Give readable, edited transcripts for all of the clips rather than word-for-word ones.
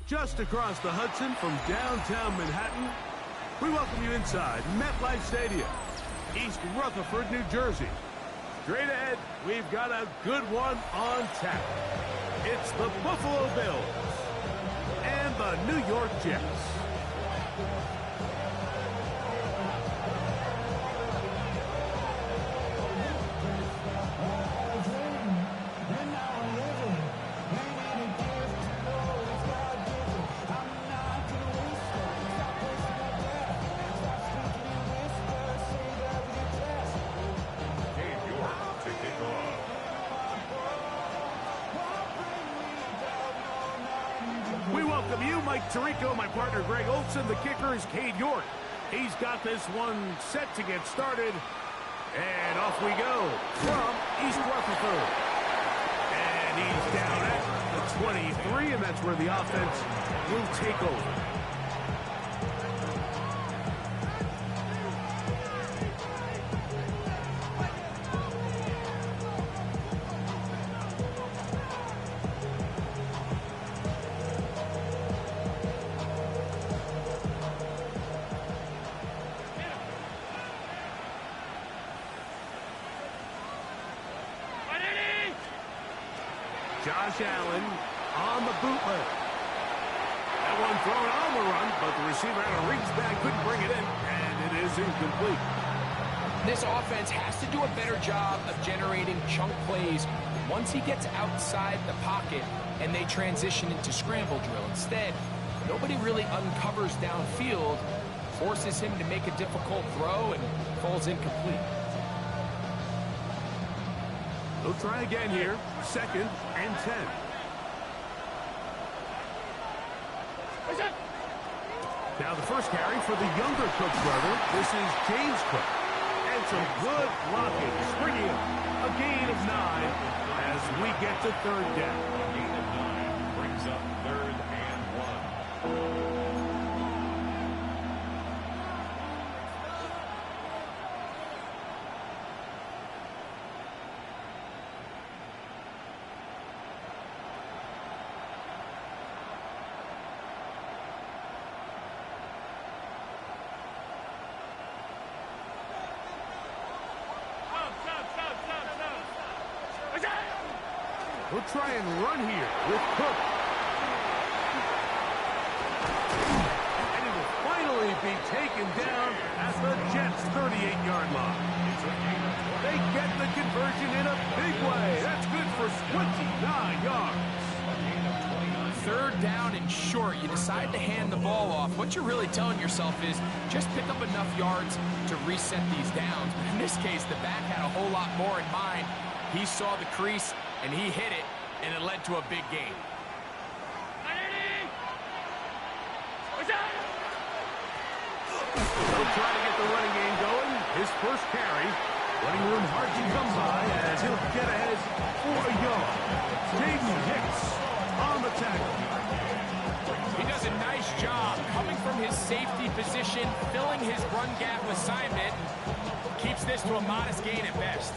just across the Hudson from downtown Manhattan. We welcome you inside MetLife Stadium, East Rutherford, New Jersey. Straight ahead, we've got a good one on tap. It's the Buffalo Bills and the New York Jets. Tirico, my partner Greg Olson. The kicker is Cade York. He's got this one set to get started. And off we go from East Rutherford. And he's down at the 23, and that's where the offense will take over. Josh Allen on the bootleg. That one thrown on the run, but the receiver had to reach back, couldn't bring it in, and it is incomplete. This offense has to do a better job of generating chunk plays once he gets outside the pocket and they transition into scramble drill. Instead, nobody really uncovers downfield, forces him to make a difficult throw, and falls incomplete. They'll try again here. 2nd and 10. Now the first carry for the younger Cook brother. This is James Cook. And some good blocking. Springing up. A gain of 9 as we get to 3rd down. A gain of 9 brings up 3rd and 1. We'll try and run here with Cook. And he will finally be taken down at the Jets' 38-yard line. They get the conversion in a big way. That's good for 29 yards. 3rd down and short. You decide to hand the ball off. What you're really telling yourself is just pick up enough yards to reset these downs. But in this case, the back had a whole lot more in mind. He saw the crease, and he hit it, and it led to a big gain. They'll try to get the running game going. His first carry. Running room hard to come by as he'll get ahead for a yard. Jaden Hicks on the tackle. He does a nice job coming from his safety position, filling his run gap assignment. Keeps this to a modest gain at best.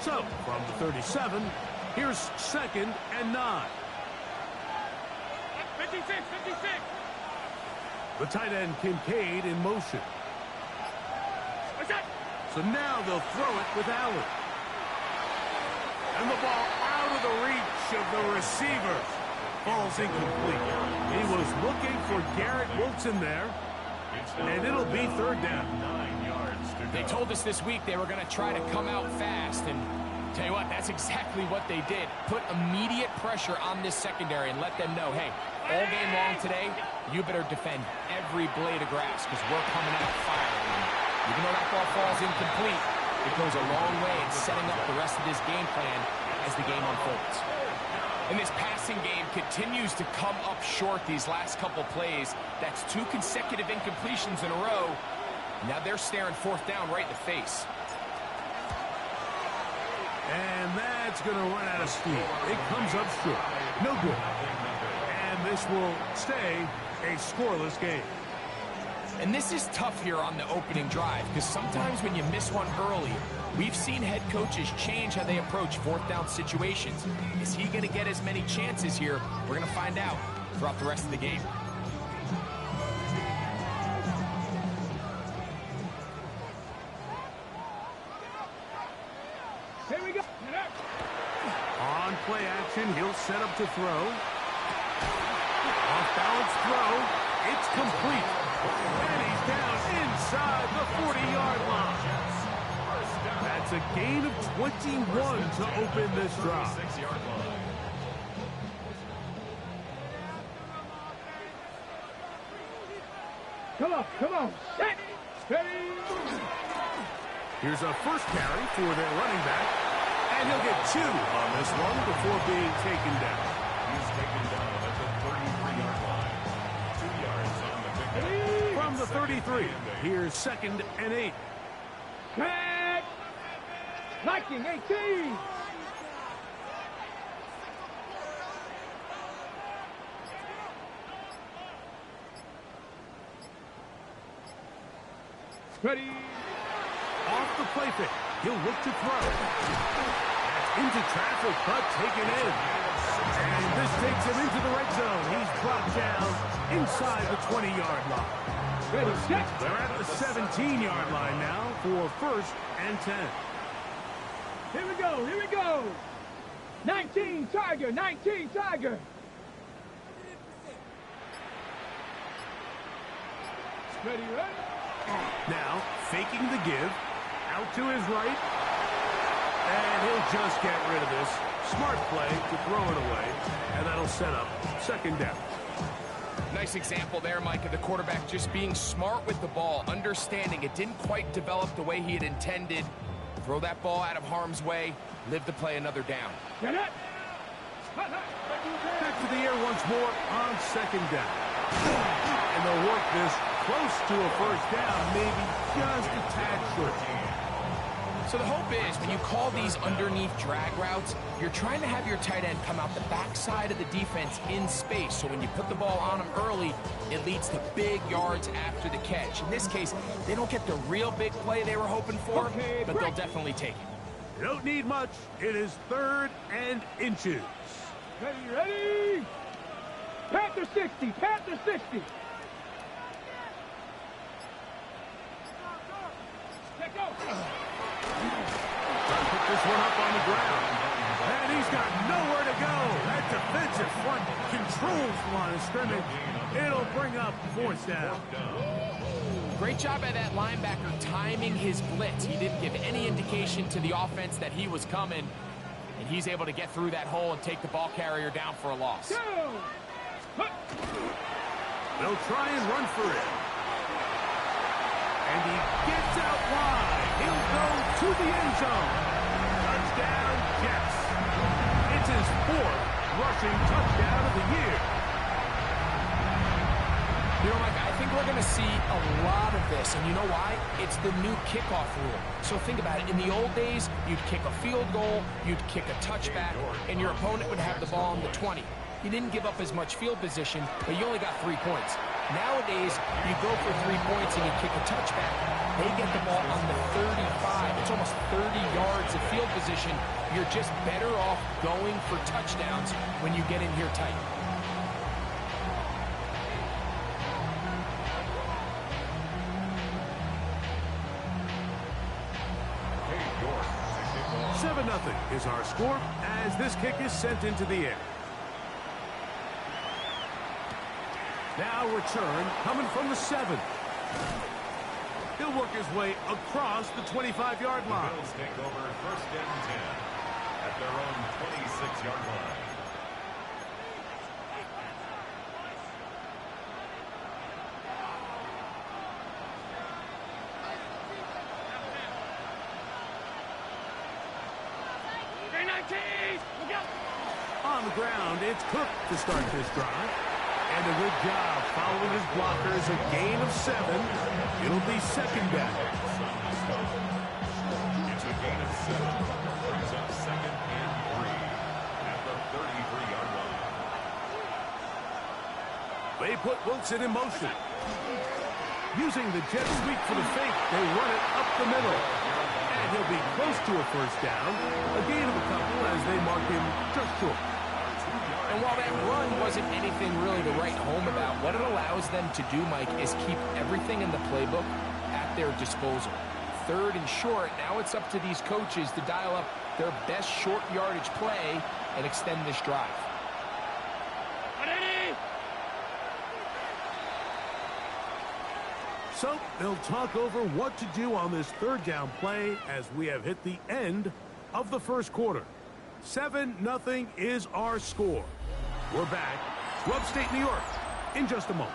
So, from the 37, here's 2nd and 9. 56. The tight end Kincaid in motion. So now they'll throw it with Allen. And the ball out of the reach of the receiver. Falls incomplete. He was looking for Garrett Wilson there. And it'll be 3rd down. 9 yards to go. They told us this week they were going to try to come out fast, and tell you what, that's exactly what they did. Put immediate pressure on this secondary and let them know, hey, all game long today, you better defend every blade of grass because we're coming out firing. And even though that ball falls incomplete, it goes a long way in setting up the rest of this game plan as the game unfolds. And this passing game continues to come up short these last couple plays. That's 2 consecutive incompletions in a row. Now they're staring 4th down right in the face. And that's going to run out of steam. It comes up short. No good. And this will stay a scoreless game. And this is tough here on the opening drive, because sometimes when you miss one early, we've seen head coaches change how they approach fourth down situations. Is he going to get as many chances here? We're going to find out throughout the rest of the game. Here we go. On play action, he'll set up to throw. Off balance throw. It's complete. And he's down inside the 40-yard line. That's a gain of 21 to open this drive. Come on. Set. Steady. Here's a first carry for their running back. And he'll get 2 on this one before being taken down. He's taken down at the 33-yard line. 2 yards on the pickup. From the 33, here's 2nd and 8. Cat! Liking 18! Ready. Off the play fake. He'll look to throw. That's into traffic, but taken in. And this takes him into the red zone. He's brought down inside the 20-yard line. Ready, set! They're at the 17-yard line now for 1st and 10. Here we go! 19 Tiger! Ready? Now, faking the give. Out to his right. And he'll just get rid of this. Smart play to throw it away. And that'll set up 2nd down. Nice example there, Mike, of the quarterback just being smart with the ball, understanding it didn't quite develop the way he had intended. Throw that ball out of harm's way, live to play another down. Get it! Back to the air once more on 2nd down. And they'll work this close to a 1st down, maybe just a tad short. So the hope is when you call these underneath drag routes, you're trying to have your tight end come out the backside of the defense in space. So when you put the ball on him early, it leads to big yards after the catch. In this case, they don't get the real big play they were hoping for, but they'll definitely take it. You don't need much. It is 3rd and inches. Ready! Panther 60! Let go! Trying to pick this one up on the ground. And he's got nowhere to go. That defensive front controls the line of scrimmage. It'll bring up 4th down. Great job by that linebacker timing his blitz. He didn't give any indication to the offense that he was coming. And he's able to get through that hole and take the ball carrier down for a loss. They'll try and run for it. And he gets out wide. He'll go to the end zone. Touchdown, Jets. It's his 4th rushing touchdown of the year. You know, Mike, I think we're going to see a lot of this, and you know why? It's the new kickoff rule. So think about it. In the old days, you'd kick a field goal, you'd kick a touchback, and your opponent would have the ball on the 20. You didn't give up as much field position, but you only got 3 points. Nowadays, you go for 3 points and you kick a touchback. They get the ball on the 35. It's almost 30 yards of field position. You're just better off going for touchdowns when you get in here tight. Hey, York to kick off. 7-0 is our score as this kick is sent into the air. Now return coming from the 7. He'll work his way across the 25-yard line. The Bills take over 1st and 10 at their own 26-yard line. On the ground, it's Cook to start this drive. And a good job following his blockers, a gain of 7. It'll be 2nd down. It's a gain of 7. Brings up 2nd and 3 at the 33-yard line. They put Wilson in motion. Using the jet sweep for the fake, they run it up the middle. And he'll be close to a first down. A gain of a couple as they mark him just short. And while that run wasn't anything really to write home about, what it allows them to do, Mike, is keep everything in the playbook at their disposal. Third and short, now it's up to these coaches to dial up their best short yardage play and extend this drive. So they'll talk over what to do on this third down play as we have hit the end of the first quarter. 7-0 is our score. We're back to upstate New York in just a moment.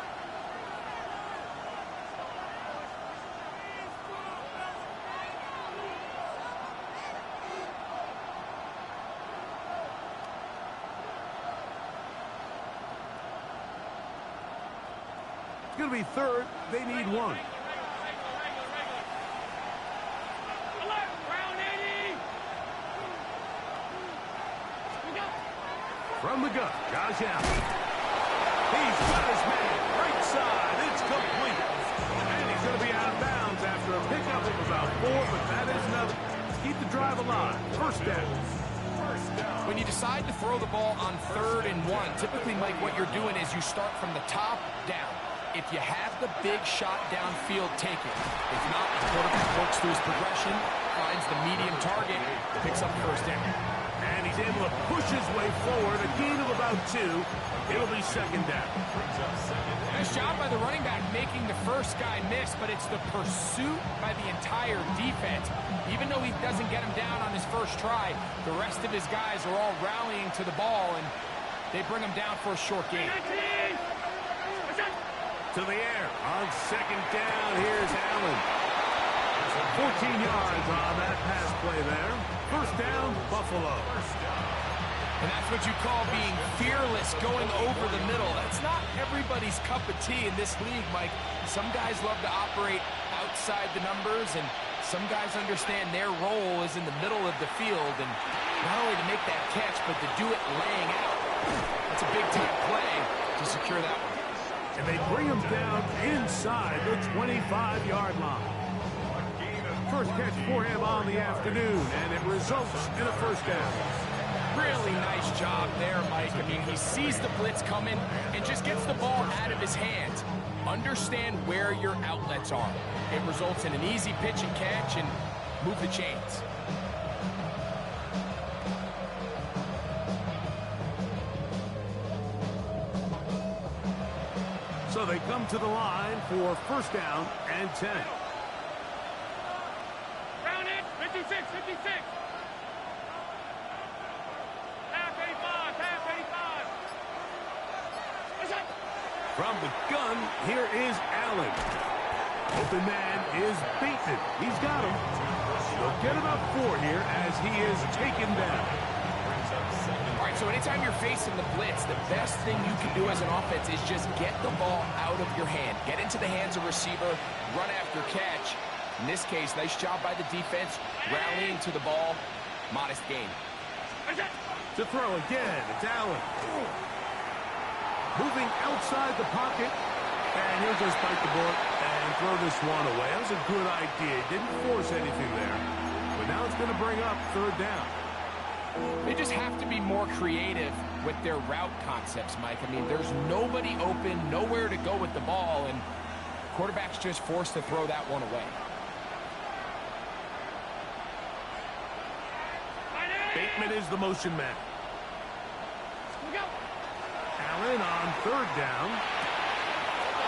It's going to be third. They need one. From the gun, Josh Allen. He's got his man right side. It's complete. And he's going to be out of bounds after a pickup of about 4, but that is enough to keep the drive alive. First down. When you decide to throw the ball on 3rd and 1, typically, Mike, what you're doing is you start from the top down. If you have the big shot downfield, take it. If not, the quarterback works through his progression, finds the medium target, picks up first down. And he's able to push his way forward. A gain of about 2. It'll be second down. Nice job by the running back making the first guy miss, but it's the pursuit by the entire defense. Even though he doesn't get him down on his first try, the rest of his guys are all rallying to the ball, and they bring him down for a short gain. To the air on second down. Here's Allen. 14 yards on that pass play there. First down, Buffalo. And that's what you call being fearless, going over the middle. That's not everybody's cup of tea in this league, Mike. Some guys love to operate outside the numbers, and some guys understand their role is in the middle of the field, and not only to make that catch, but to do it laying out. That's a big-time play to secure that one. And they bring him down inside the 25-yard line. First catch for him on the afternoon, and it results in a first down. Really nice job there, Mike. I mean, he sees the blitz coming and just gets the ball out of his hands. Understand where your outlets are. It results in an easy pitch and catch and move the chains. So they come to the line for first down and 10. Round it, 56, 56. Half 85, half 85. From the gun, here is Allen. Open man is Bateman. He's got him. He'll get about 4 here as he is taken down. All right, so anytime you're facing the blitz, the best thing you can do as an offense is just get the ball out of your hand. Get into the hands of receiver, run after catch. In this case, nice job by the defense, rallying to the ball. Modest gain. To throw again, it's Allen. Moving outside the pocket, and he'll just bite the bullet and throw this one away. That was a good idea. Didn't force anything there, but now it's going to bring up third down. They just have to be more creative with their route concepts, Mike. I mean, there's nobody open, nowhere to go with the ball, and quarterback's just forced to throw that one away. Bateman is the motion man. Allen on third down.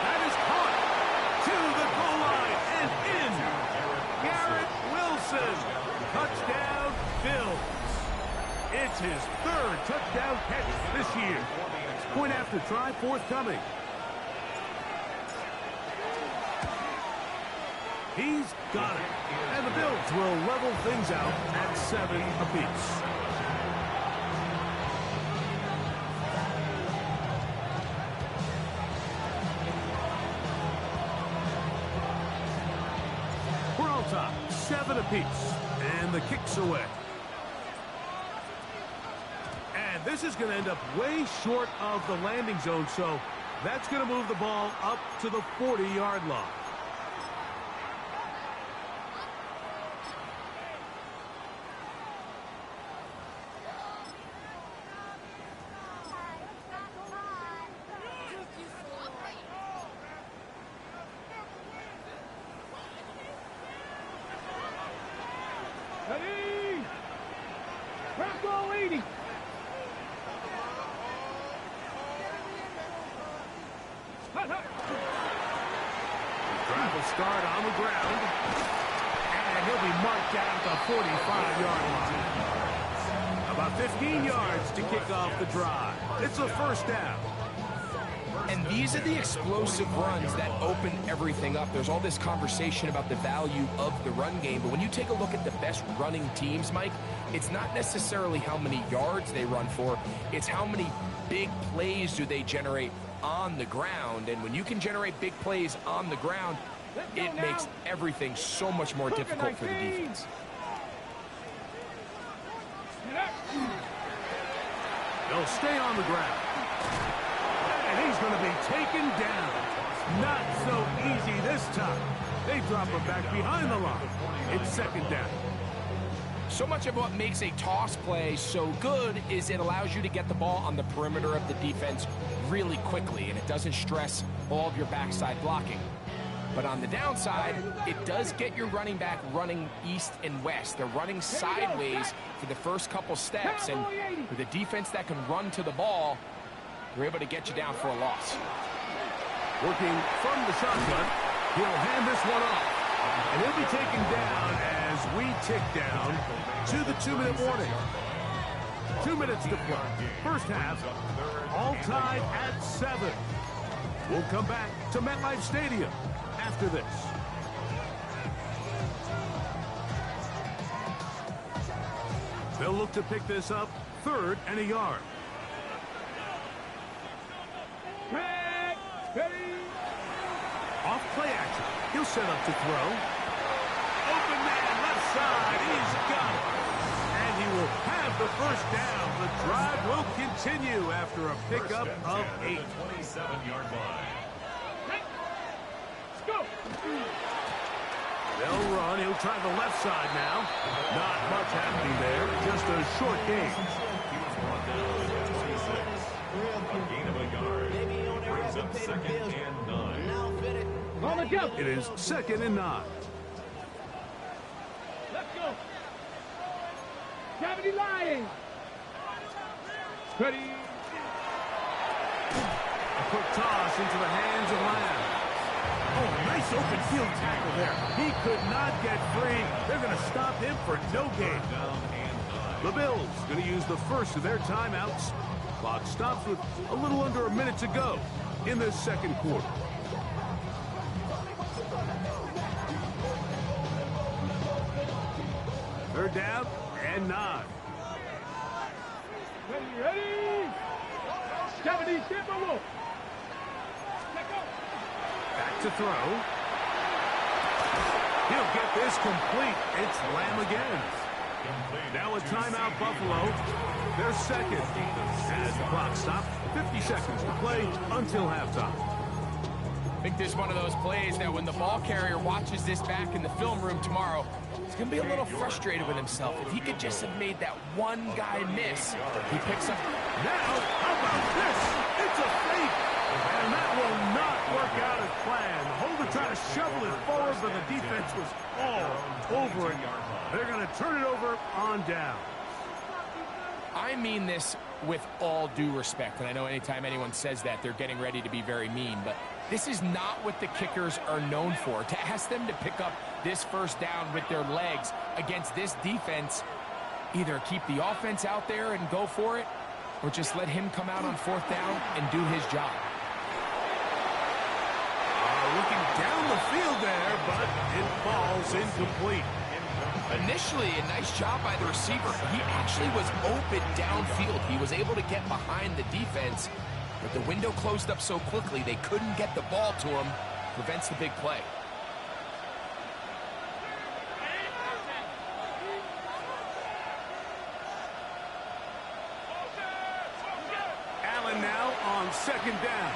That is caught to the goal line and in. Garrett Wilson. Touchdown, Bills. It's his 3rd touchdown catch this year. Point after try forthcoming. He's got it. And the Bills will level things out at 7 apiece. We're on top, 7 apiece. And the kick's away. And this is going to end up way short of the landing zone, so that's going to move the ball up to the 40-yard line. 80. Drive will start on the ground. And he'll be marked down at the 45-yard line. About 15 yards to kick off the drive. It's a first down. And these are the explosive runs that open everything up. There's all this conversation about the value of the run game, but when you take a look at the best running teams, Mike, it's not necessarily how many yards they run for, it's how many big plays do they generate on the ground. And when you can generate big plays on the ground, it makes everything so much more difficult for the defense. They'll stay on the ground. And he's going to be taken down. Not so easy this time. They drop him back behind the line. It's second down. So much of what makes a toss play so good is it allows you to get the ball on the perimeter of the defense really quickly, and it doesn't stress all of your backside blocking. But on the downside, it does get your running back running east and west. They're running sideways for the first couple steps, and with a defense that can run to the ball, they're able to get you down for a loss. Working from the shotgun, he'll hand this one off. And he'll be taken down as we tick down to the 2-minute warning. 2 minutes to play. First half, all tied at 7. We'll come back to MetLife Stadium after this. They'll look to pick this up, 3rd and a yard. Off play action. He'll set up to throw. Open man, left side. He's got it. And he will have the first down. The drive will continue after a pickup of 8. 27-yard line. Let's go. They'll run. He'll try the left side now. Not much happening there. Just a short gain. He was brought down at 26. A gain of a yard. Brings up 2nd and 9. On the jump. It is 2nd and 9. Let's go. Gravity lying. Ready. A quick toss into the hands of Lamb. Oh, nice open field tackle there. He could not get free. They're going to stop him for no gain. The Bills going to use the first of their timeouts. Clock stops with a little under a minute to go in this second quarter. Third down and 9. Ready. 70, step over. Back to throw. He'll get this complete. It's Lamb again. Now a timeout, Buffalo. They're second. As the clock stops, 50 seconds to play until halftime. I think this is one of those plays that when the ball carrier watches this back in the film room tomorrow, he's going to be a little frustrated with himself. If he could just have made that one guy miss, he picks up. Now, how about this? It's a fake. And that will not work out as planned. The holder tried to shovel it forward, but the defense was all over it. They're going to turn it over on down. I mean this with all due respect, and I know anytime anyone says that, they're getting ready to be very mean, but this is not what the kickers are known for. To ask them to pick up this first down with their legs against this defense, either keep the offense out there and go for it, or just let him come out on 4th down and do his job. Looking down the field there, but it falls incomplete. Initially, a nice job by the receiver. He actually was open downfield. He was able to get behind the defense, but the window closed up so quickly they couldn't get the ball to him. Prevents the big play. Allen now on 2nd down.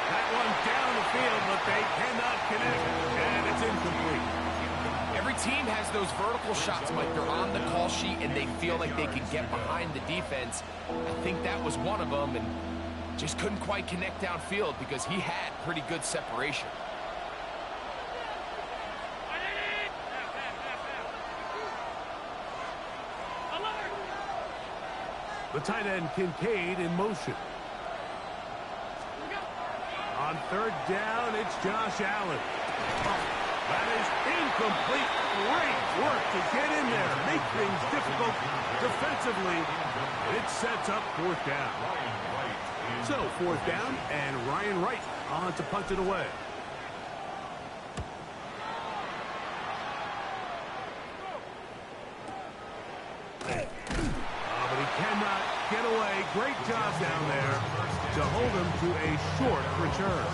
That one down the field, but they cannot connect, and it's incomplete. Every team has those vertical shots, Mike. They're on the call sheet, and they feel like they can get behind the defense. I think that was one of them, and just couldn't quite connect downfield because he had pretty good separation. The tight end Kincaid in motion. On third down, it's Josh Allen. That is incomplete. Great work to get in there. Make things difficult defensively. It sets up fourth down. So, fourth down, and Ryan Wright on to punt it away. But he cannot get away. Great job down there to hold him to a short return.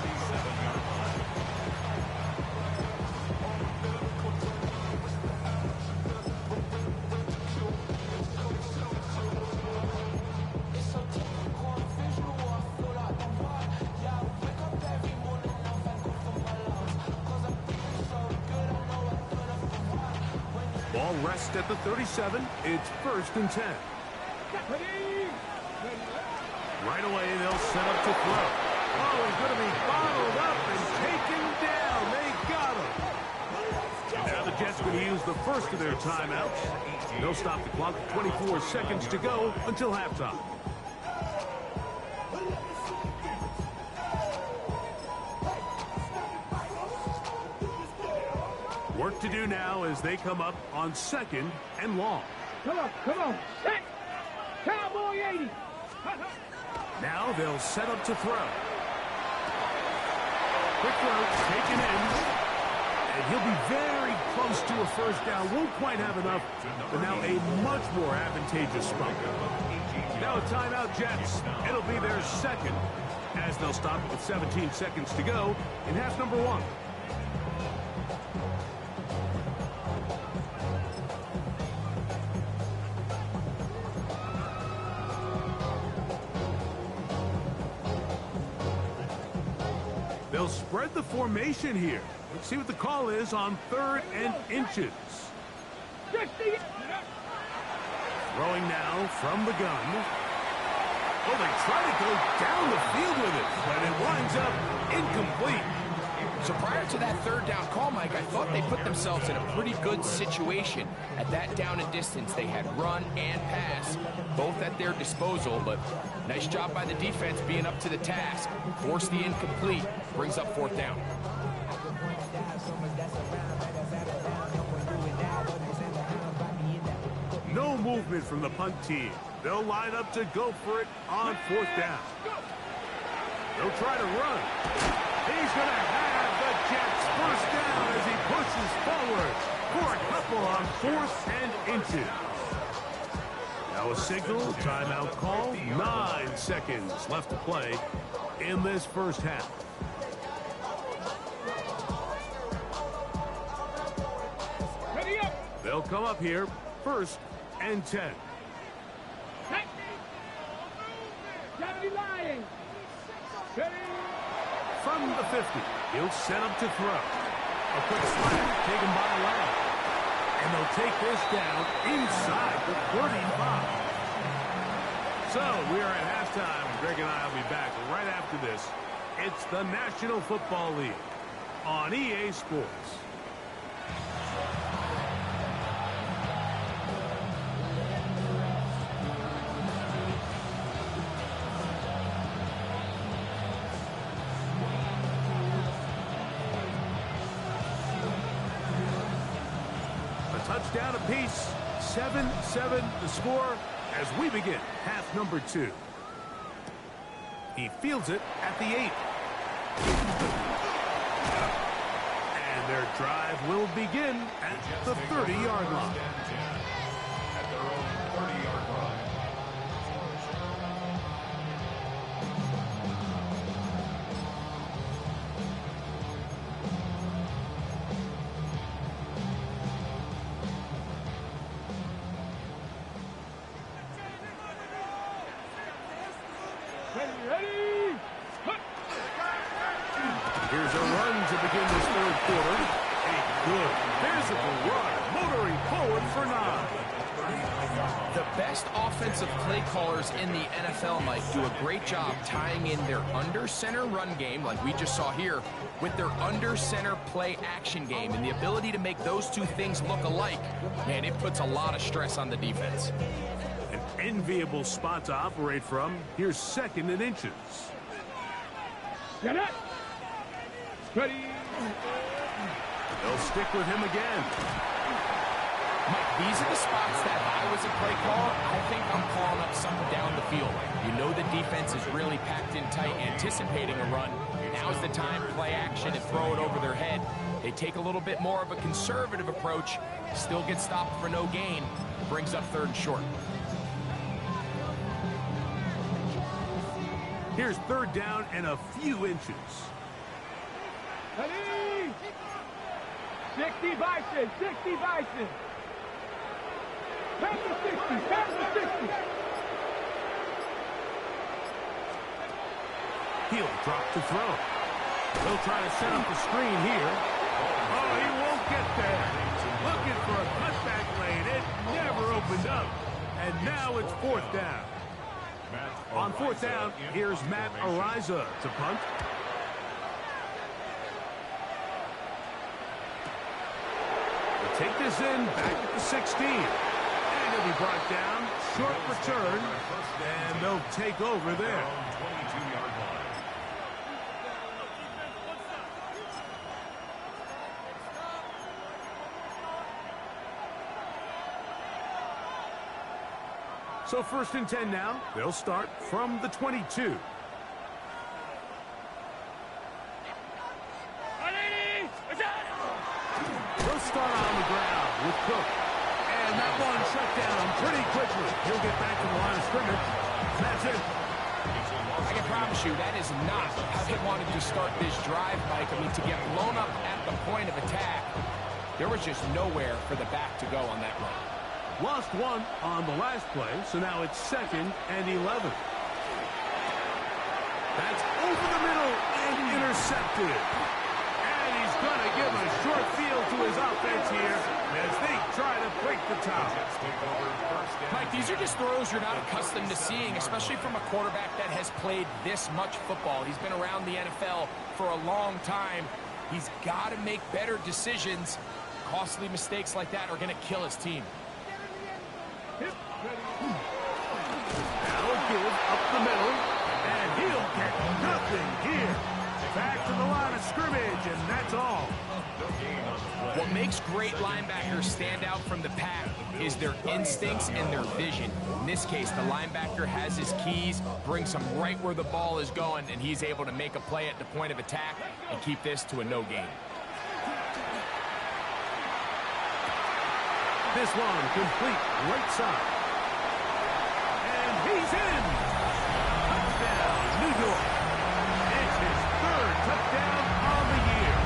Ball rests at the 37. It's 1st and 10. Right away, they'll set up to throw. Oh, he's going to be bottled up and taken down. They got him. And now the Jets going to use the first of their timeouts. They'll stop the clock. 24 seconds to go until halftime. Work to do now as they come up on 2nd and long. Come on. Set. Cowboy 80. Now they'll set up to throw. Quick throw taken in. And he'll be very close to a first down. Won't quite have enough, but now a much more advantageous spot. Now a timeout, Jets. It'll be their second as they'll stop with 17 seconds to go in half number 1. They'll spread the formation here. Let's see what the call is on 3rd and inches. Throwing now from the gun. Oh, they try to go down the field with it, but it winds up incomplete. So prior to that 3rd down call, Mike, I thought they put themselves in a pretty good situation. At that down and distance, they had run and pass, both at their disposal, but nice job by the defense being up to the task. Force the incomplete, brings up 4th down. No movement from the punt team. They'll line up to go for it on 4th down. They'll try to run. He's going to have the Jets first down as he pushes forward for a couple on 4th and inches. Now a signal, timeout call, 9 seconds left to play in this first half. Ready up. They'll come up here, 1st and 10. Johnny lying. Ready. From the 50, he'll set up to throw. A quick slant taken by Lamb. And they'll take this down inside the 35. So we are at halftime. Greg and I will be back right after this. It's the National Football League on EA Sports. Touchdown apiece, 7-7 the score as we begin half number 2. He fields it at the 8. And their drive will begin at the 30-yard line. At their own 30-yard line. Ready. Here's a run to begin this 3rd quarter. A good physical run, motoring forward for 9. The best offensive play callers in the NFL, Mike, do a great job tying in their under-center run game, like we just saw here, with their under-center play action game. And the ability to make those two things look alike, man, it puts a lot of stress on the defense. And Enviable spot to operate from. Here's 2nd and inches. Get it. Ready. They'll stick with him again. Mike, these are the spots that if I was a play caller, I think I'm calling up something down the field. You know the defense is really packed in tight, anticipating a run. Now's the time, play action and throw it over their head. They take a little bit more of a conservative approach, still get stopped for no gain, brings up 3rd and short. Here's 3rd down and a few inches. Ready. 60 Bison. 60 Bison. Pass the 60. Pass the 60. He'll drop to throw. They'll try to set up the screen here. Oh, he won't get there. Looking for a cutback lane. It never opened up. And now it's 4th down. On 4th down, here's Matt Ariza to punt. They'll take this in back at the 16. And he'll be brought down. Short return. And they'll take over there. 22-yard line. So 1st and 10 now. They'll start from the 22. Ready. They'll start on the ground with Cook. And that one shut down pretty quickly. He'll get back to the line of scrimmage. That's it. I can promise you that is not how they wanted to start this drive, Mike. I mean, to get blown up at the point of attack, there was just nowhere for the back to go on that run. Lost 1 on the last play, so now it's 2nd and 11. That's over the middle and intercepted. And he's going to give a short field to his offense here as they try to break the top. Mike, these are just throws you're not accustomed to seeing, especially from a quarterback that has played this much football. He's been around the NFL for a long time. He's got to make better decisions. Costly mistakes like that are going to kill his team. That'll give up the middle, and he'll get nothing here. Back to the line of scrimmage, and that's all. What makes great linebackers stand out from the pack is their instincts and their vision. In this case, the linebacker has his keys, brings him right where the ball is going, and he's able to make a play at the point of attack and keep this to a no gain. This one complete right side. And he's in. Touchdown, New York. It's his 3rd touchdown on the year.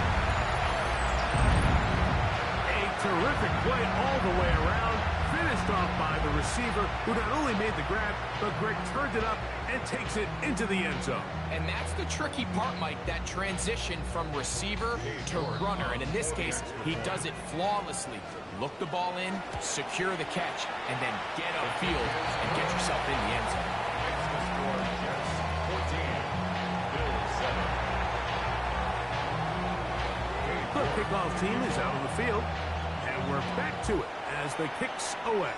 A terrific play all the way around. Finished off by the receiver, who not only made the grab, but Greg turned it up and takes it into the end zone. And that's the tricky part, Mike, that transition from receiver to runner. And in this case, he does it flawlessly. Look the ball in, secure the catch, and then get upfield and get yourself in the end zone. The kickoff team is out on the field, and we're back to it as the kick's away.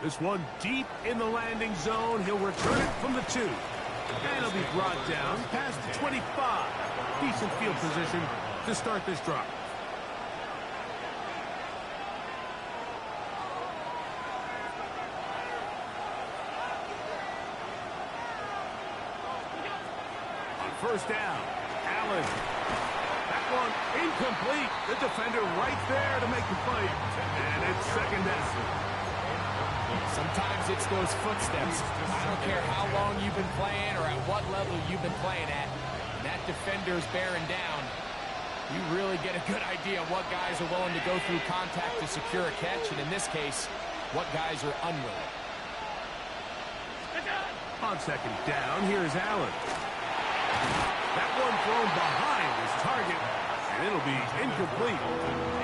This one deep in the landing zone. He'll return it from the 2. And he'll be brought down past the 25. Decent field position to start this drive. On 1st down, Allen. That one incomplete. The defender right there to make the play. And it's 2nd down. Sometimes it's those footsteps. I don't care how long you've been playing or at what level you've been playing at. When that defender's bearing down, you really get a good idea of what guys are willing to go through contact to secure a catch, and in this case, what guys are unwilling. On 2nd down, here's Allen. That one thrown behind his target, and it'll be incomplete.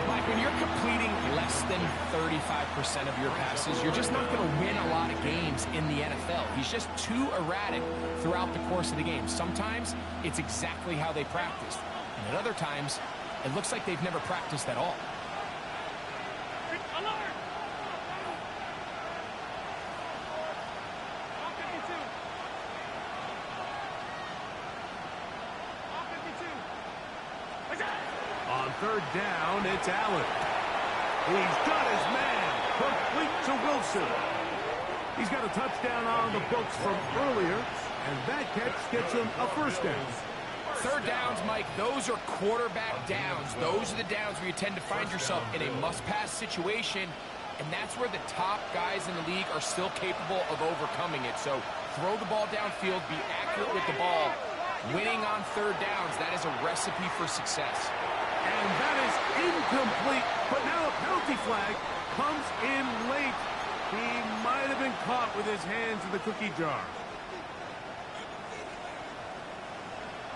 Mike, when you're completing less than 35% of your passes, you're just not going to win a lot of games in the NFL. He's just too erratic throughout the course of the game. Sometimes it's exactly how they practice. And at other times, it looks like they've never practiced at all. on third down, it's Allen. He's got his man. Complete to Wilson. He's got a touchdown on the books from earlier, and that catch gets him a first down. Third downs, Mike, those are quarterback downs. Those are the downs where you tend to find yourself in a must-pass situation, and that's where the top guys in the league are still capable of overcoming it. So throw the ball downfield, be accurate with the ball. Winning on third downs, that is a recipe for success. And that is incomplete, but now a penalty flag comes in late. He might have been caught with his hands in the cookie jar.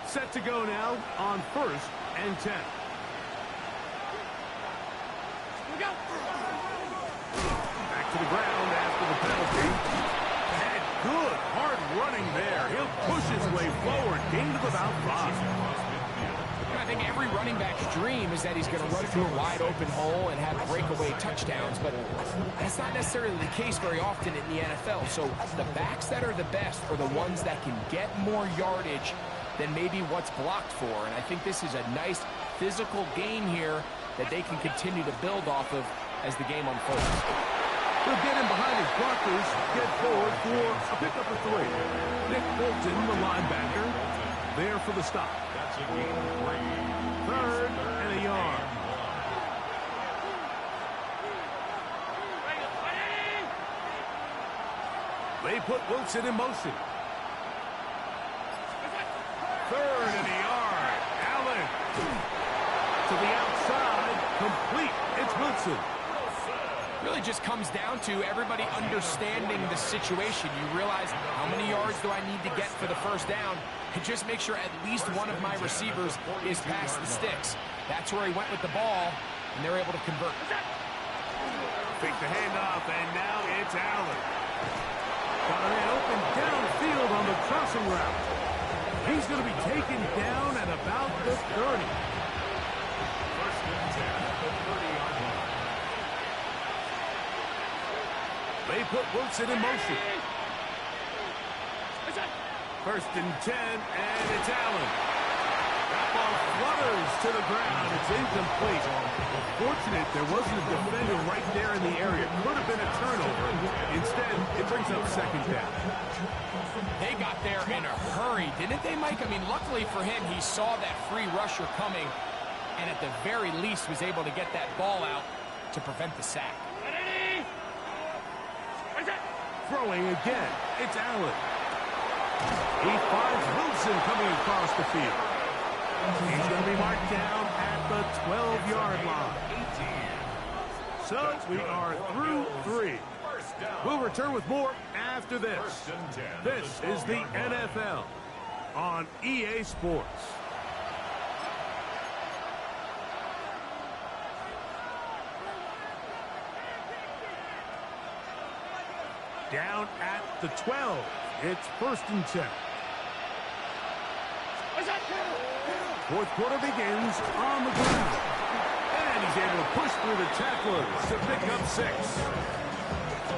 Set to go now on 1st and 10. Back to the ground after the penalty. And good hard running there. He'll push his way forward. Gain of about 5. I think every running back's dream is that he's going to run through a wide open hole and have breakaway touchdowns, but that's not necessarily the case very often in the NFL. So the backs that are the best are the ones that can get more yardage than maybe what's blocked for. And I think this is a nice physical gain here that they can continue to build off of as the game unfolds. He'll get him behind his blockers, get forward for a pickup of 3. Nick Bolton, the linebacker, there for the stop. That's a gain of 3. 3rd and a yard. They put Wilson in motion. 3rd and a yard. Allen to the outside. Complete. It's Wilson. Really just comes down to everybody understanding the situation. You realize how many yards do I need to get for the first down, and just make sure at least one of my receivers is past the sticks. That's where he went with the ball, and they're able to convert. Fake the handoff, and now it's Allen. Got a man open downfield on the crossing route. He's going to be taken down at about the 30. First and 10 at the 30-yard line. They put Wilson in motion. 1st and 10, and it's Allen. That ball flutters to the ground. It's incomplete. Fortunate there wasn't a defender right there in the area. Could have been a turnover. Instead, it brings up 2nd down. They got there in a hurry, didn't they, Mike? I mean, luckily for him, he saw that free rusher coming, and at the very least was able to get that ball out to prevent the sack. Throwing again, it's Allen. He finds Wilson coming across the field. He's going to be marked down at the 12-yard line. So we are through 3. We'll return with more after this. This is the NFL on EA Sports. Down at the 12. It's 1st and 10. 4th quarter begins on the ground. And he's able to push through the tacklers to pick up 6.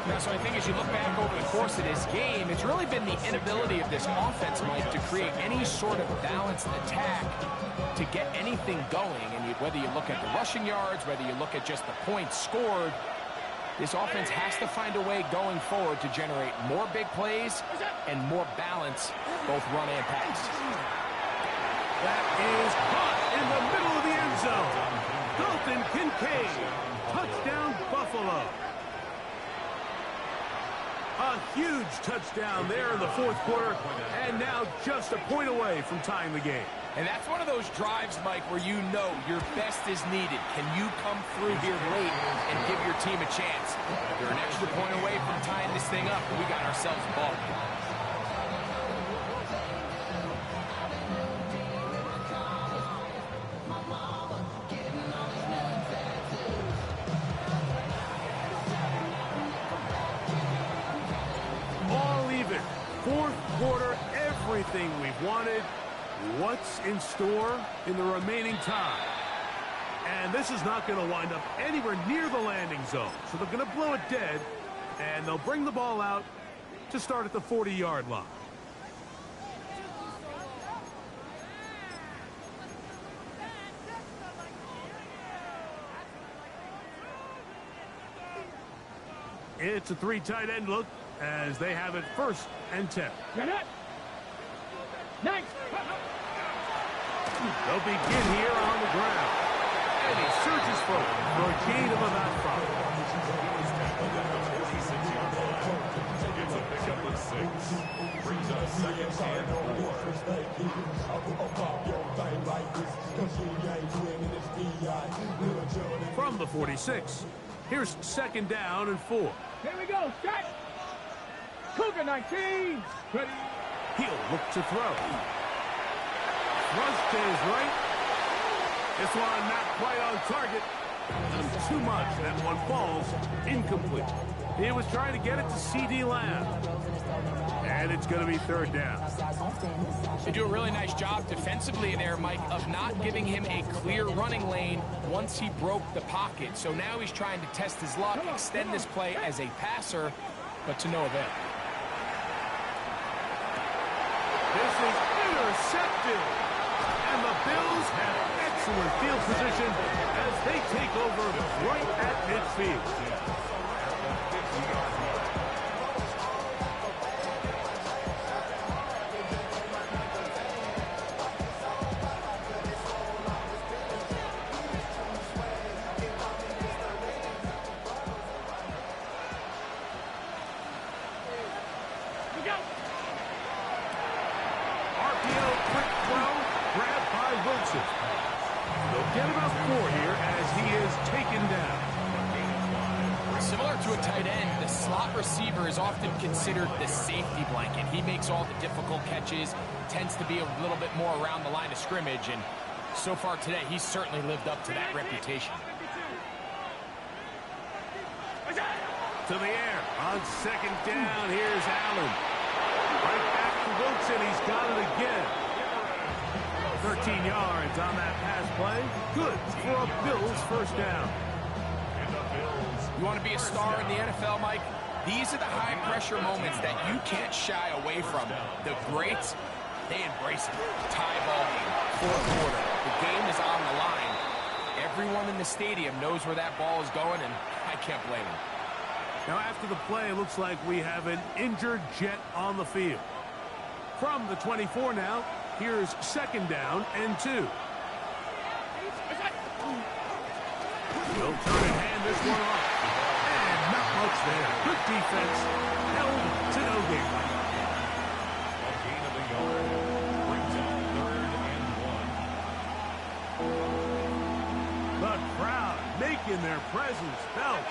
Now, so I think as you look back over the course of this game, it's really been the inability of this offense, Mike, to create any sort of balanced attack to get anything going. And whether you look at the rushing yards, whether you look at just the points scored, this offense has to find a way going forward to generate more big plays and more balance, both run and pass. That is caught in the middle of the end zone. Dalton Kincaid, touchdown Buffalo. A huge touchdown there in the 4th quarter, and now just a point away from tying the game. And that's one of those drives, Mike, where you know your best is needed. Can you come through here late and give your team a chance? You're an extra point away from tying this thing up, and we got ourselves a ball. All even. 4th quarter, everything we've wanted. What's in store in the remaining time? And this is not going to wind up anywhere near the landing zone. So they're going to blow it dead, and they'll bring the ball out to start at the 40-yard line. It's a 3 tight end look as they have it 1st and 10. Nice. They'll begin here on the ground. And he surges forward for a gain of about 5. Gets a pickup of 6. Brings up 2nd and 4. From the 46, here's 2nd down and 4. Here we go. Shot. Cougar 19. Ready. He'll look to throw. Thrust to his right. This one not quite on target. Too much. That one falls incomplete. He was trying to get it to C.D. Lamb. And it's going to be 3rd down. They do a really nice job defensively there, Mike, of not giving him a clear running lane once he broke the pocket. So now he's trying to test his luck, extend this play as a passer, but to no avail. This is intercepted. And the Bills have excellent field position as they take over right at midfield. They'll get about 4 here as he is taken down. Similar to a tight end, the slot receiver is often considered the safety blanket. He makes all the difficult catches, tends to be a little bit more around the line of scrimmage, and so far today, he's certainly lived up to that reputation. To the air on 2nd down. Here's Allen. Right back to Wilson. He's got it again. 13 yards on that pass play. Good for a Bills 1st down. You want to be a star in the NFL, Mike? These are the high-pressure moments that you can't shy away from. The greats, they embrace it. Tie ball game, 4th quarter. The game is on the line. Everyone in the stadium knows where that ball is going, and I can't blame them. Now, after the play, it looks like we have an injured Jet on the field. From the 24 now, here's 2nd down and 2. They'll turn and hand this one off. And not much there. Good defense. Held to no gain. A gain of a yard. Brings up 3rd and 1. The crowd making their presence felt.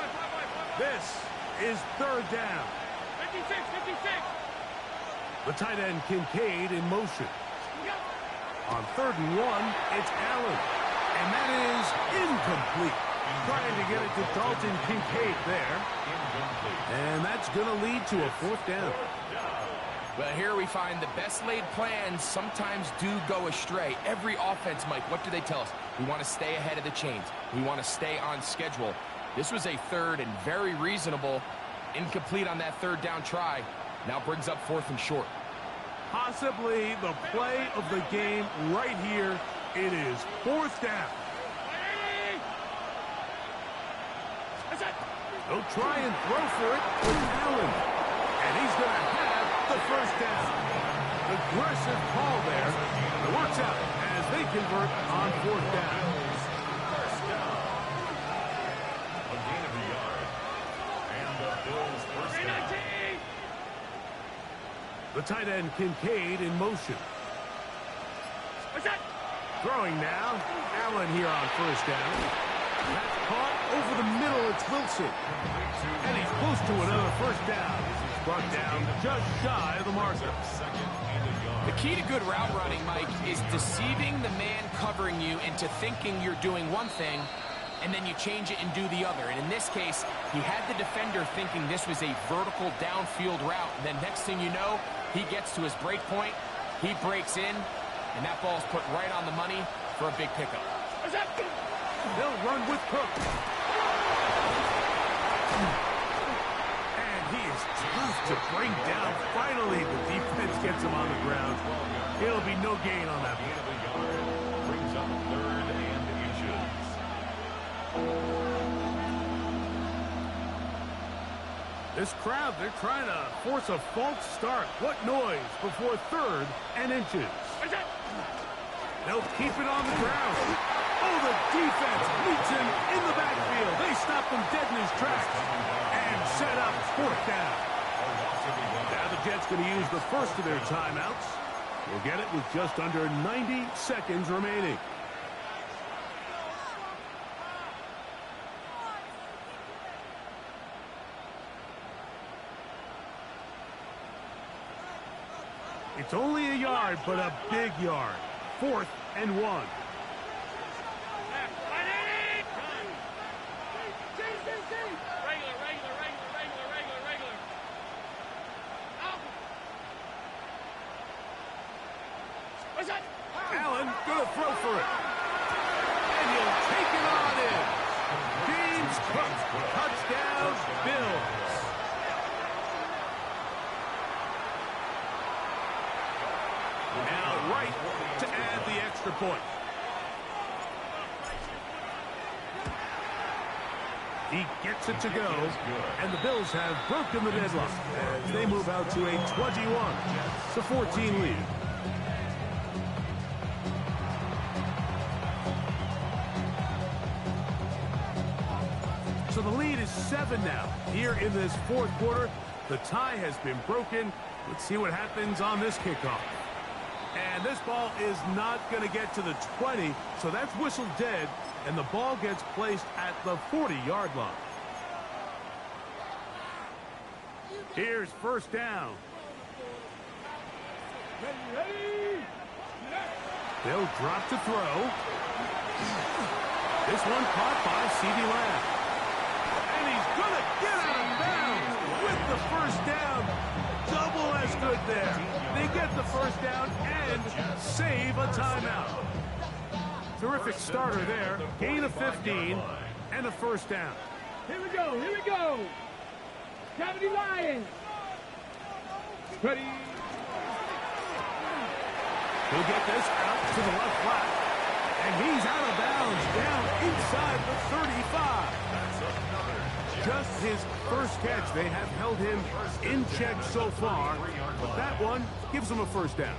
This is 3rd down. 56, 56. The tight end Kincaid in motion. On 3rd and 1, it's Allen. And that is incomplete. Trying to get it to Dalton Kincaid there. And that's going to lead to a 4th down. Well, here we find the best laid plans sometimes do go astray. Every offense, Mike, what do they tell us? We want to stay ahead of the chains. We want to stay on schedule. This was a 3rd and very reasonable. Incomplete on that 3rd down try. Now brings up 4th and short. Possibly the play of the game right here. It is 4th down. They'll try and throw for it with Allen. And he's going to have the 1st down. Aggressive call there. It works out as they convert on 4th down. A gain of a yard. And the Bills 1st down. The tight end Kincaid in motion. Throwing now. Allen here on 1st down. That's caught over the middle. It's Wilson. And he's close to another 1st down. He's brought down just shy of the marker. The key to good route running, Mike, is deceiving the man covering you into thinking you're doing one thing, and then you change it and do the other. And in this case, he had the defender thinking this was a vertical downfield route. And then next thing you know, he gets to his break point, he breaks in, and that ball's put right on the money for a big pickup. They'll run with Cook. And he is tough to bring down. Finally, the defense gets him on the ground. It'll be no gain on that Gain of a yard. Brings up 3rd and inches. This crowd, they're trying to force a false start. What noise before 3rd and inches. They'll keep it on the ground. Oh, the defense meets him in the backfield. They stop him dead in his tracks and set up 4th down. Now the Jets going to use the first of their timeouts. We'll get it with just under 90 seconds remaining. It's only a yard, but a big yard. 4th and 1. Allen gonna throw for it. And he'll take it on in. James Cook, touchdown, Bills. Now right to add the extra point. He gets it to go, and the Bills have broken the deadlock as they move out to a 21-14 lead. So the lead is 7 now. Here in this 4th quarter, the tie has been broken. Let's see what happens on this kickoff. And this ball is not going to get to the 20, so that's whistled dead, and the ball gets placed at the 40-yard line. Here's 1st down. They'll drop to throw. This one caught by CeeDee Lamb. And he's going to get out of bounds with the 1st down. Double as good there. They get the 1st down and save a timeout. Terrific starter there. Gain of 15 and a 1st down. Here we go, here we go. Cavity Lions. Ready. He'll get this out to the left flat. And he's out of bounds down inside the 35. Just his 1st catch. They have held him in check so far, but that one gives him a 1st down.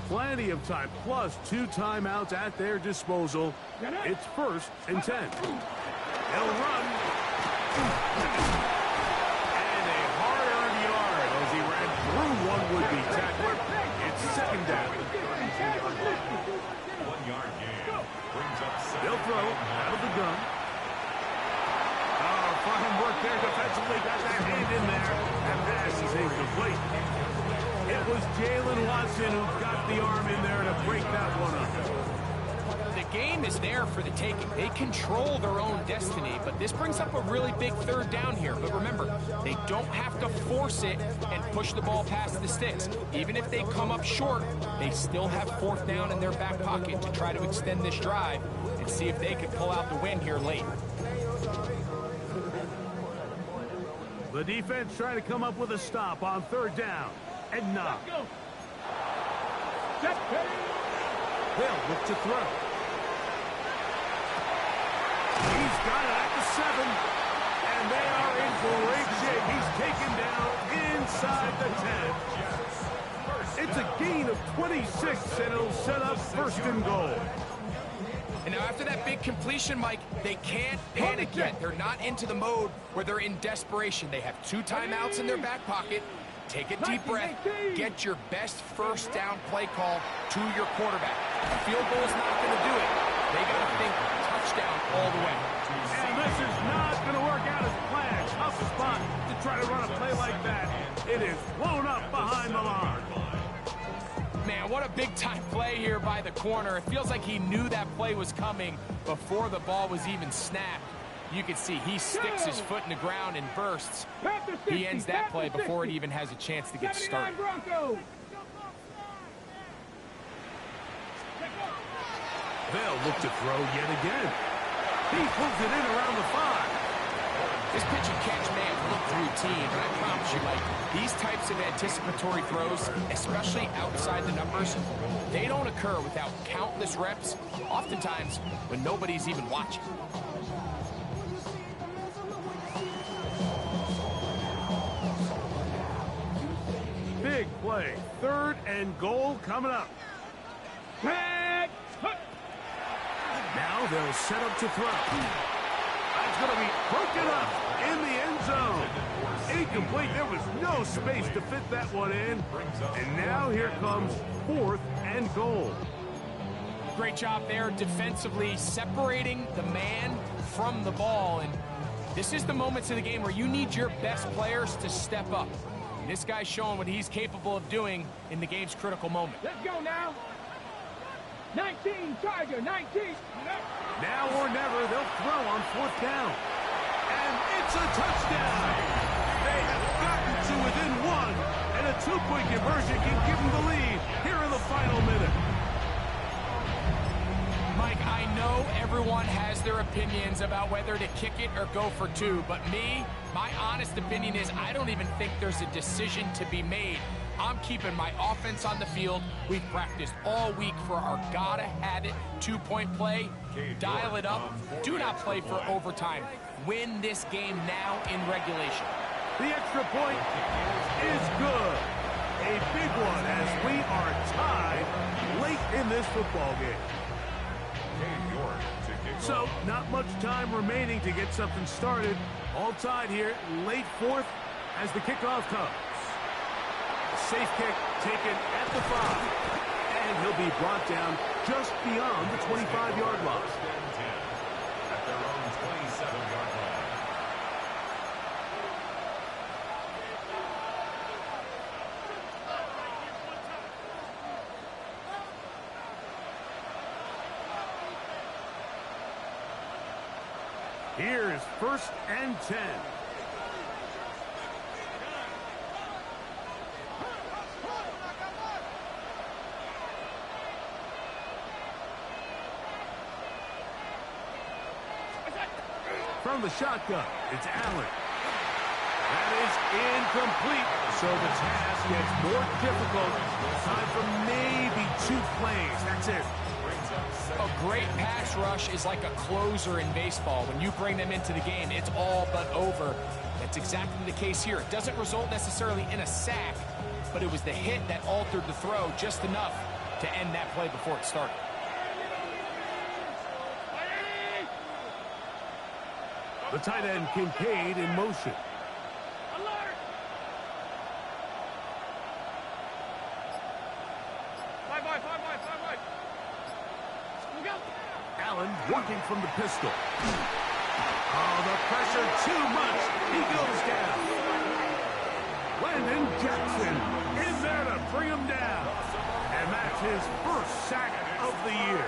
Plenty of time, plus 2 timeouts at their disposal. It's 1st and 10. They'll run. And a hard-earned yard as he ran through one would-be tackler. It's 2nd down. 1-yard gain. Brings up 7. They'll throw out of the gun. Oh, fine work there defensively. Got that hand in there. That pass is incomplete. It was Jalen Watson who got the arm in there to break that one up. The game is there for the taking. They control their own destiny, but this brings up a really big 3rd down here. But remember, they don't have to force it and push the ball past the sticks. Even if they come up short, they still have 4th down in their back pocket to try to extend this drive and see if they can pull out the win here late. The defense trying to come up with a stop on 3rd down. And not. They'll look to throw. He's got it at the 7, and they are in great shape. He's taken down inside the 10. It's a gain of 26, and it'll set up 1st and goal. And now after that big completion, Mike, they can't panic yet. They're not into the mode where they're in desperation. They have 2 timeouts in their back pocket. Take a deep breath. Get your best 1st down play call to your quarterback. A field goal is not going to do it. They got to think touchdown all the way. And this is not going to work out as planned. Tough spot to try to run a play like that. It is blown up behind the line. Man, what a big-time play here by the corner. It feels like he knew that play was coming before the ball was even snapped. You can see he sticks his foot in the ground and bursts. He ends that play before it even has a chance to get started. They'll look to throw yet again. He pulls it in around the 5. This pitch and catch may have looked through team, and I promise you, like, these types of anticipatory throws, especially outside the numbers, they don't occur without countless reps, oftentimes when nobody's even watching. Big play. 3rd and goal coming up. Back. Now they'll set up to throw. That's going to be broken up in the end zone. Incomplete. There was no space to fit that one in. And now here comes 4th and goal. Great job there defensively, separating the man from the ball. And this is the moments of the game where you need your best players to step up. And this guy's showing what he's capable of doing in the game's critical moment. Let's go now. 19, Tiger, 19. Now or never, they'll throw on 4th down. And it's a touchdown. They have gotten to within 1, and a 2-point conversion can give them the lead here in the final minute. Mike, I know everyone has their opinions about whether to kick it or go for 2, but me, my honest opinion is I don't even think there's a decision to be made. I'm keeping my offense on the field. We've practiced all week for our gotta-have-it 2-point play. Dial it up. Do not play for overtime. Win this game now in regulation. The extra point is good. A big one as we are tied late in this football game. So, not much time remaining to get something started. All tied here, late 4th as the kickoff comes. Safe kick taken at the 5. And he'll be brought down just beyond the 25-yard line. At their own 27-yard line. Here's 1st and 10. From the shotgun, it's Allen. That is incomplete. So the task gets more difficult. Time for maybe 2 plays. That's it. A great pass rush is like a closer in baseball. When you bring them into the game, it's all but over. That's exactly the case here. It doesn't result necessarily in a sack, but it was the hit that altered the throw just enough to end that play before it started. The tight end, Kincaid, in motion. Alert. 5 wide. Look out. Allen working from the pistol. Oh, the pressure too much. He goes down. Landon Jackson in there to bring him down. And that's his 1st sack of the year.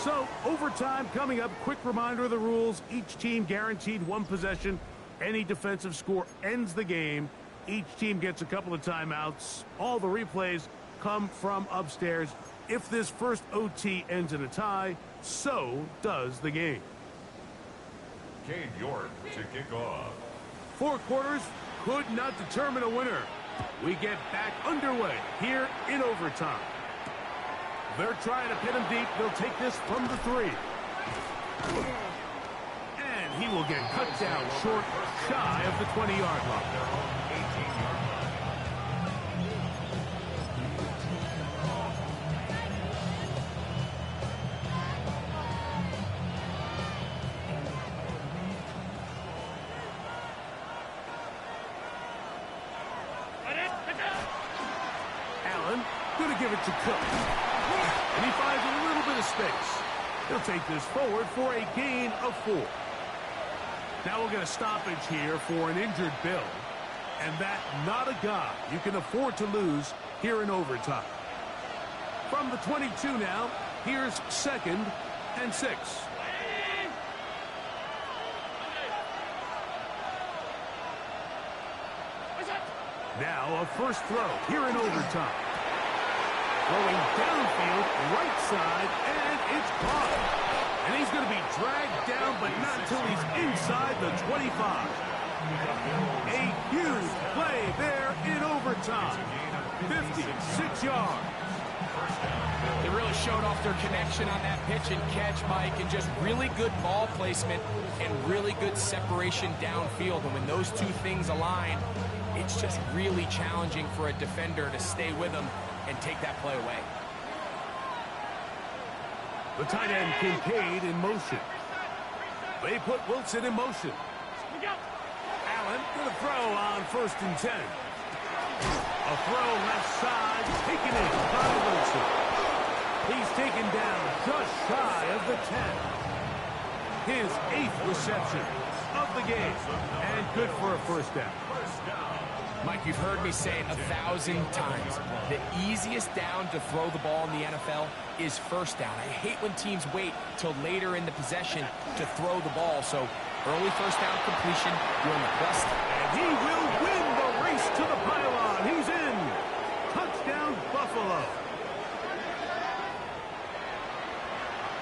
So, overtime coming up. Quick reminder of the rules. Each team guaranteed 1 possession. Any defensive score ends the game. Each team gets a couple of timeouts. All the replays come from upstairs. If this first OT ends in a tie, so does the game. Cade York to kick off. 4 quarters could not determine a winner. We get back underway here in overtime. They're trying to pin him deep. They'll take this from the 3. And he will get cut down short, shy of the 20-yard line. Allen going to give it to Cook. And he finds a little bit of space. He'll take this forward for a gain of 4. Now we'll get a stoppage here for an injured Bill. And that not a guy you can afford to lose here in overtime. From the 22 now, here's 2nd and 6. Now a first throw here in overtime. Throwing downfield, right side, and it's caught. And he's going to be dragged down, but not until he's inside the 25. A huge play there in overtime. 56 yards. They really showed off their connection on that pitch and catch, Mike, and just really good ball placement and really good separation downfield. And when those two things align, it's just really challenging for a defender to stay with them and take that play away. The tight end Kincaid in motion. They put Wilson in motion. Allen going to throw on 1st and 10. A throw left side, taken in by Wilson. He's taken down just shy of the 10. His 8th reception of the game, and good for a first down. Mike, you've heard me say it 1,000 times. The easiest down to throw the ball in the NFL is first down. I hate when teams wait till later in the possession to throw the ball. So early first down completion, you're in the plus. And he will win the race to the pylon. He's in. Touchdown, Buffalo.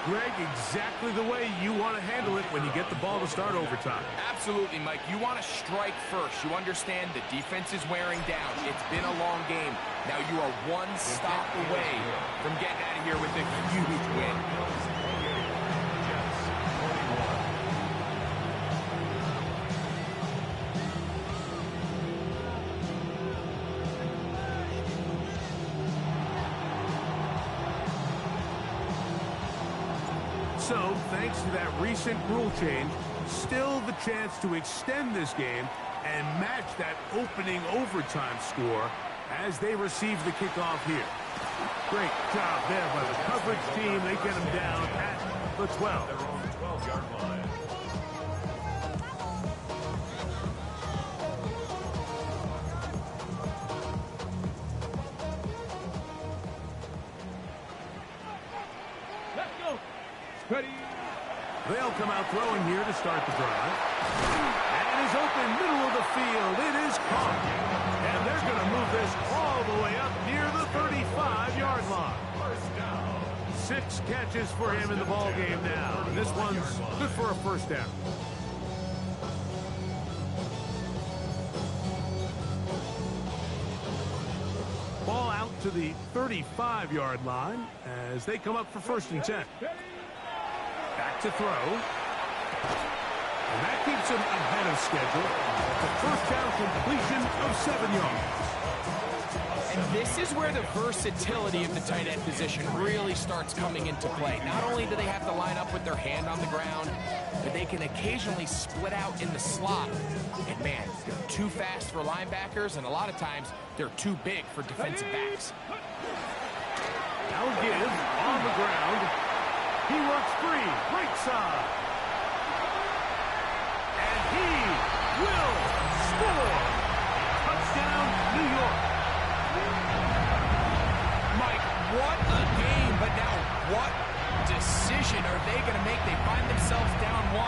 Greg, exactly the way you want to handle it when you get the ball to start overtime. Absolutely, Mike. You want to strike first. You understand the defense is wearing down. It's been a long game. Now you are one stop away from getting out of here with a huge win. So, thanks to that recent rule change, still the chance to extend this game and match that opening overtime score as they receive the kickoff here. Great job there by the coverage team. They get him down at the 12. Their own 12-yard line. Let's go. Ready. They'll come out throwing here to start the drive. And it is open, middle of the field. It is caught. And they're going to move this all the way up near the 35-yard line. 6 catches for him in the ball game now. And this one's good for a first down. Ball out to the 35-yard line as they come up for 1st and 10. Back to throw. And that keeps him ahead of schedule. The first down completion of 7 yards. And this is where the versatility of the tight end position really starts coming into play. Not only do they have to line up with their hand on the ground, but they can occasionally split out in the slot. And man, they're too fast for linebackers, and a lot of times they're too big for defensive backs. Now give on the ground. He works free, right side. And he will score. Touchdown, New York. Mike, what a game, but now what decision are they going to make? They find themselves down 1.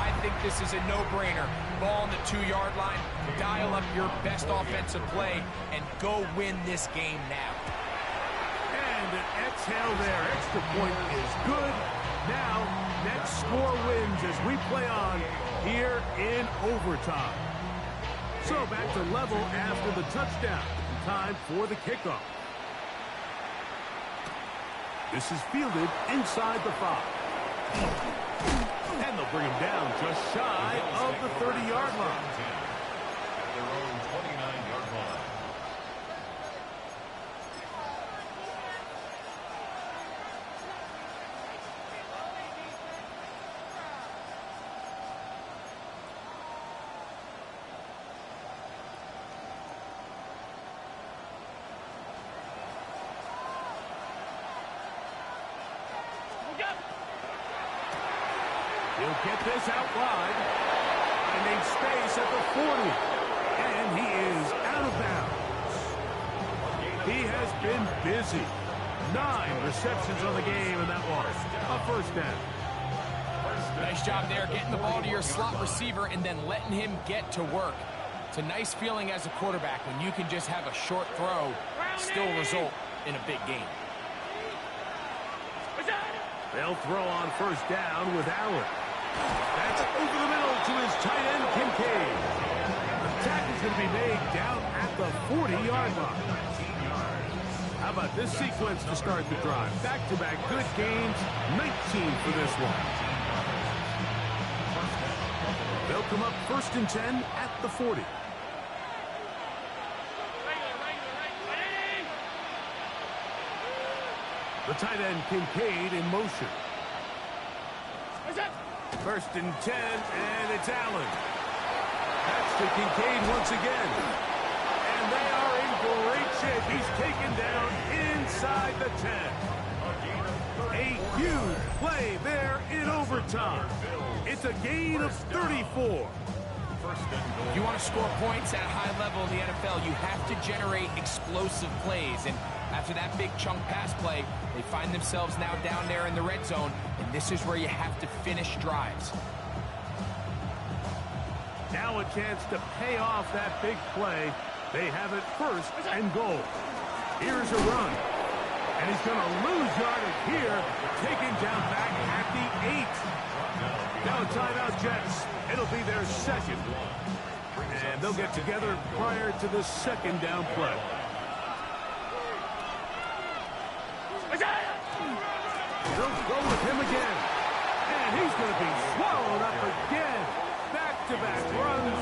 I think this is a no-brainer. Ball on the 2-yard line, dial up your best offensive play, and go win this game now. And an exhale there. Extra point is good. Now, next score wins as we play on here in overtime. So back to level after the touchdown. Time for the kickoff. This is fielded inside the 5. And they'll bring him down just shy of the 30-yard line. At their own 29-yard line. He'll get this out wide. Finding space at the 40. And he is out of bounds. He has been busy. 9 receptions on the game, and that was a first down. Nice job there getting the ball to your slot receiver and then letting him get to work. It's a nice feeling as a quarterback when you can just have a short throw still result in a big game. They'll throw on first down with Allen. That's over the middle to his tight end, Kincaid. The tackle's going to be made down at the 40-yard line. How about this sequence to start the drive? Back-to-back good gains, 19 for this one. They'll come up 1st and 10 at the 40. The tight end, Kincaid, in motion. 1st and 10, and it's Allen. That's to Kincaid once again. And they are in great shape. He's taken down inside the 10. A huge play there in overtime. It's a gain of 34. If you want to score points at a high level in the NFL, you have to generate explosive plays. And after that big chunk pass play, they find themselves now down there in the red zone, and this is where you have to finish drives. Now a chance to pay off that big play. They have it 1st and goal. Here's a run. And he's going to lose yardage here, taken down back at the 8. Now a timeout, Jets. It'll be their second. And they'll get together prior to the 2nd down play. They'll go with him again. And he's going to be swallowed up again. Back-to-back runs,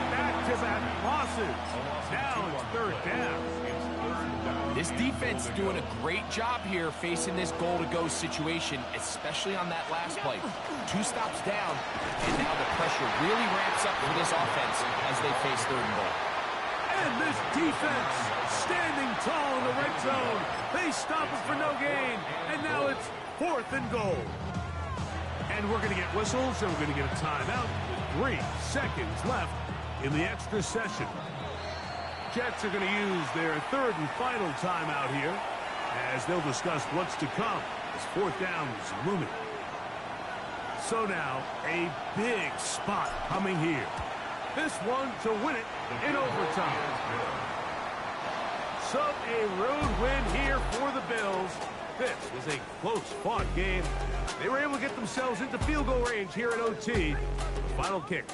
back-to-back losses. Now it's 3rd down. This defense doing a great job here facing this goal-to-go situation, especially on that last play. 2 stops down, and now the pressure really ramps up for this offense as they face 3rd and goal. And this defense standing tall in the red zone. They stop it for no gain, and now it's 4th and goal. And we're going to get whistles, and we're going to get a timeout. 3 seconds left in the extra session. Jets are going to use their 3rd and final timeout here as they'll discuss what's to come as 4th down is looming. So now a big spot coming here. This one to win it in overtime. So a road win here for the Bills. This was a close-fought game. They were able to get themselves into field goal range here at OT. Final kick.